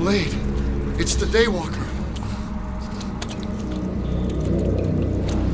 Blade, it's the Daywalker.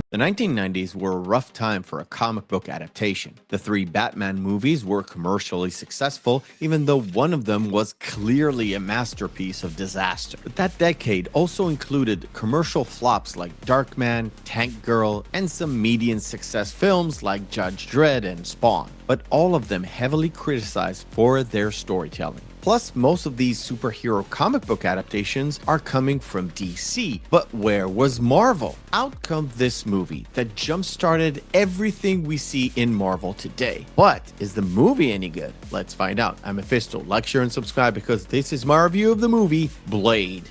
The 1990s were a rough time for a comic book adaptation. The 3 Batman movies were commercially successful, even though one of them was clearly a masterpiece of disaster. But that decade also included commercial flops like Darkman, Tank Girl, and some median success films like Judge Dredd and Spawn, but all of them heavily criticized for their storytelling. Plus, most of these superhero comic book adaptations are coming from DC. But where was Marvel? Out comes this movie that jump-started everything we see in Marvel today. But is the movie any good? Let's find out. I'm Meffistoe. Like, share, and subscribe because this is my review of the movie Blade.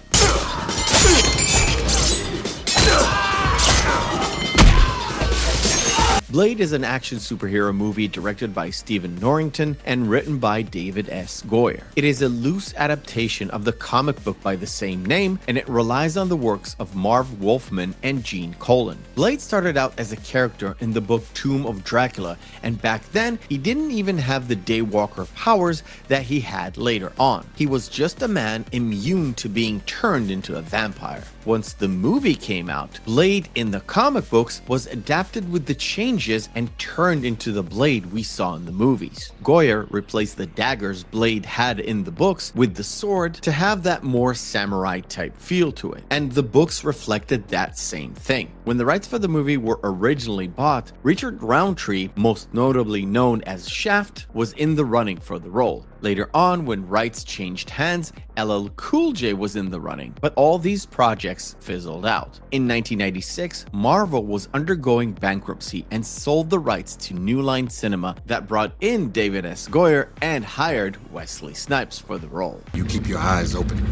Blade is an action superhero movie directed by Stephen Norrington and written by David S. Goyer. It is a loose adaptation of the comic book by the same name, and it relies on the works of Marv Wolfman and Gene Colan. Blade started out as a character in the book Tomb of Dracula, and back then, he didn't even have the Daywalker powers that he had later on. He was just a man immune to being turned into a vampire. Once the movie came out, Blade in the comic books was adapted with the changes and turned into the Blade we saw in the movies. Goyer replaced the daggers Blade had in the books with the sword to have that more samurai type feel to it, and the books reflected that same thing. When the rights for the movie were originally bought, Richard Roundtree, most notably known as Shaft, was in the running for the role. Later on, when rights changed hands, LL Cool J was in the running, but all these projects fizzled out. In 1996, Marvel was undergoing bankruptcy and sold the rights to New Line Cinema that brought in David S. Goyer and hired Wesley Snipes for the role. You keep your eyes open.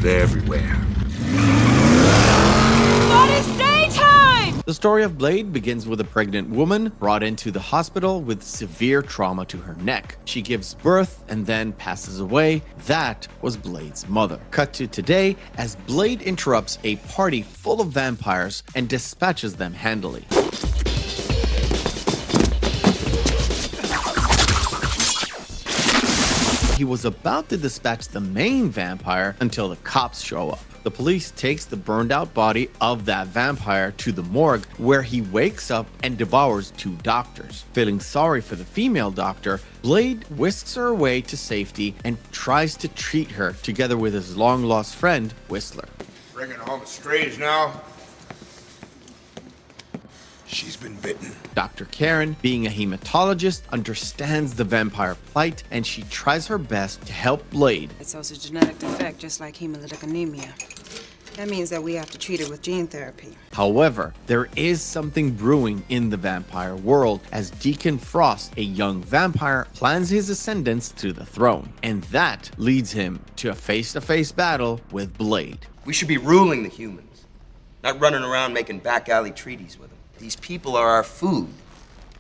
They're everywhere. But it's daytime! The story of Blade begins with a pregnant woman brought into the hospital with severe trauma to her neck. She gives birth and then passes away. That was Blade's mother. Cut to today as Blade interrupts a party full of vampires and dispatches them handily. He was about to dispatch the main vampire until the cops show up. The police takes the burned out body of that vampire to the morgue where he wakes up and devours 2 doctors. Feeling sorry for the female doctor, Blade whisks her away to safety and tries to treat her together with his long lost friend, Whistler. Bringing home strays now. She's been bitten. Dr. Karen, being a hematologist, understands the vampire plight and she tries her best to help Blade. It's also a genetic defect, just like hemolytic anemia. That means that we have to treat it with gene therapy. However, there is something brewing in the vampire world as Deacon Frost, a young vampire, plans his ascendance to the throne. And that leads him to a face-to-face battle with Blade. We should be ruling the humans, not running around making back alley treaties with them. These people are our food,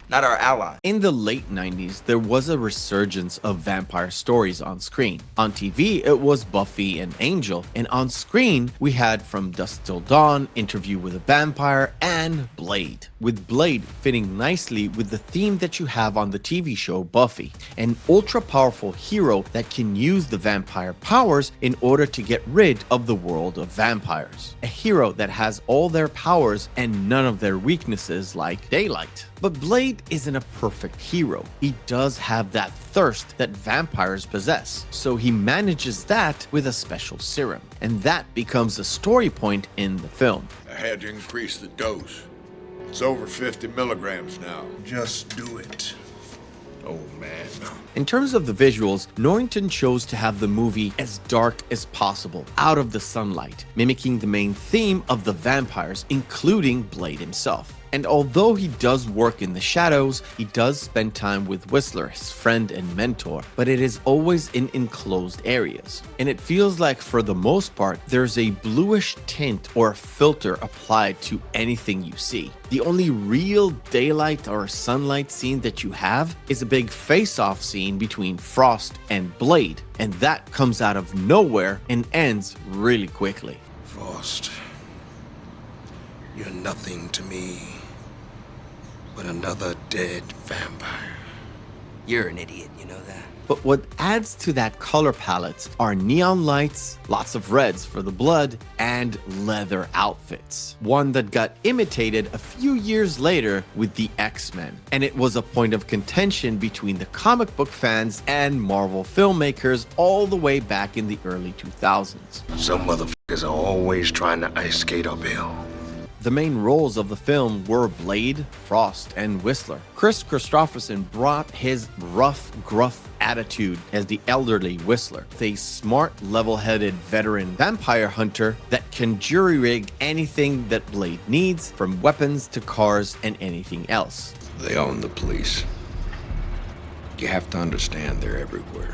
not our ally. In the late 90s, there was a resurgence of vampire stories on screen. On TV, it was Buffy and Angel, and on screen, we had From Dusk Till Dawn, Interview with a Vampire, and Blade. With Blade fitting nicely with the theme that you have on the TV show Buffy, an ultra-powerful hero that can use the vampire powers in order to get rid of the world of vampires. A hero that has all their powers and none of their weaknesses like daylight. But Blade isn't a perfect hero. He does have that thirst that vampires possess, so he manages that with a special serum, and that becomes a story point in the film. I had to increase the dose. It's over 50 milligrams now. Just do it. Oh, man. In terms of the visuals, Norrington chose to have the movie as dark as possible, out of the sunlight, mimicking the main theme of the vampires, including Blade himself. And although he does work in the shadows, he does spend time with Whistler, his friend and mentor, but it is always in enclosed areas. And it feels like for the most part, there's a bluish tint or filter applied to anything you see. The only real daylight or sunlight scene that you have is a big face-off scene between Frost and Blade, and that comes out of nowhere and ends really quickly. Frost, you're nothing to me but another dead vampire. You're an idiot, you know that? But what adds to that color palette are neon lights, lots of reds for the blood, and leather outfits. One that got imitated a few years later with the X-Men. And it was a point of contention between the comic book fans and Marvel filmmakers all the way back in the early 2000s. Some motherfuckers are always trying to ice skate uphill. The main roles of the film were Blade, Frost, and Whistler. Chris Christopherson brought his rough, gruff attitude as the elderly Whistler, a smart, level-headed veteran vampire hunter that can jury-rig anything that Blade needs, from weapons to cars and anything else. They own the police. You have to understand they're everywhere.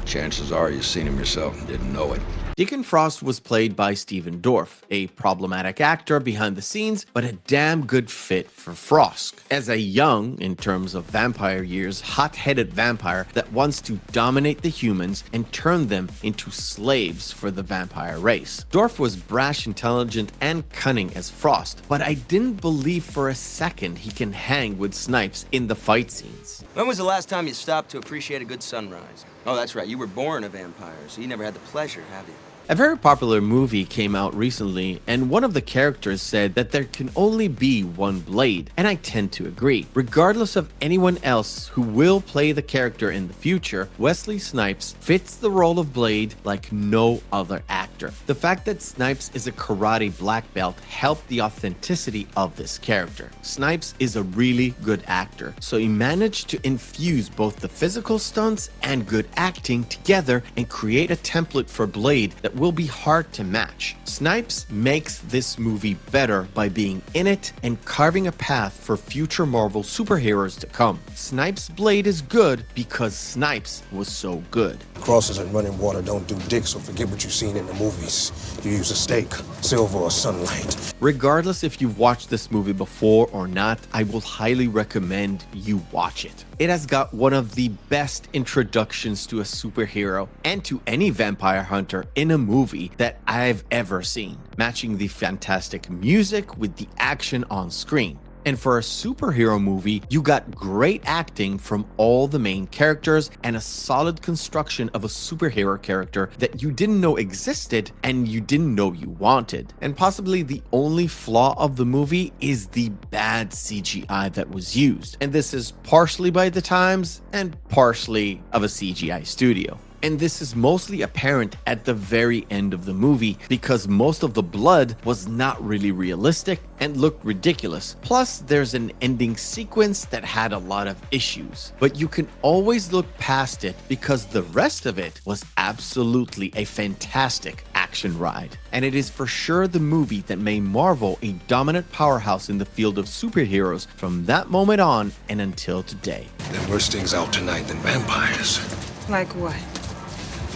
Chances are you've seen them yourself and didn't know it. Deacon Frost was played by Stephen Dorff, a problematic actor behind the scenes, but a damn good fit for Frost. As a young, in terms of vampire years, hot-headed vampire that wants to dominate the humans and turn them into slaves for the vampire race. Dorff was brash, intelligent, and cunning as Frost, but I didn't believe for a second he can hang with Snipes in the fight scenes. When was the last time you stopped to appreciate a good sunrise? Oh, that's right. You were born a vampire, so you never had the pleasure, have you? A very popular movie came out recently, and one of the characters said that there can only be one Blade, and I tend to agree. Regardless of anyone else who will play the character in the future, Wesley Snipes fits the role of Blade like no other actor. The fact that Snipes is a karate black belt helped the authenticity of this character. Snipes is a really good actor, so he managed to infuse both the physical stunts and good acting together and create a template for Blade that will be hard to match. Snipes makes this movie better by being in it and carving a path for future Marvel superheroes to come. Snipes' Blade is good because Snipes was so good. Crosses and running water don't do dick, so forget what you've seen in the movies. You use a stake, silver, or sunlight. Regardless if you've watched this movie before or not, I will highly recommend you watch it. It has got one of the best introductions to a superhero and to any vampire hunter in a movie that I've ever seen, matching the fantastic music with the action on screen. And for a superhero movie, you got great acting from all the main characters and a solid construction of a superhero character that you didn't know existed and you didn't know you wanted. And possibly the only flaw of the movie is the bad CGI that was used. And this is partially by the times and partially of a CGI studio. And this is mostly apparent at the very end of the movie because most of the blood was not really realistic and looked ridiculous. Plus, there's an ending sequence that had a lot of issues. But you can always look past it because the rest of it was absolutely a fantastic action ride. And it is for sure the movie that made Marvel a dominant powerhouse in the field of superheroes from that moment on and until today. There are worse things out tonight than vampires. Like what?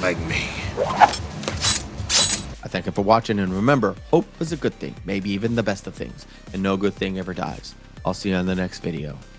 Like me. I thank you for watching, and remember, hope is a good thing, maybe even the best of things, and no good thing ever dies. I'll see you on the next video.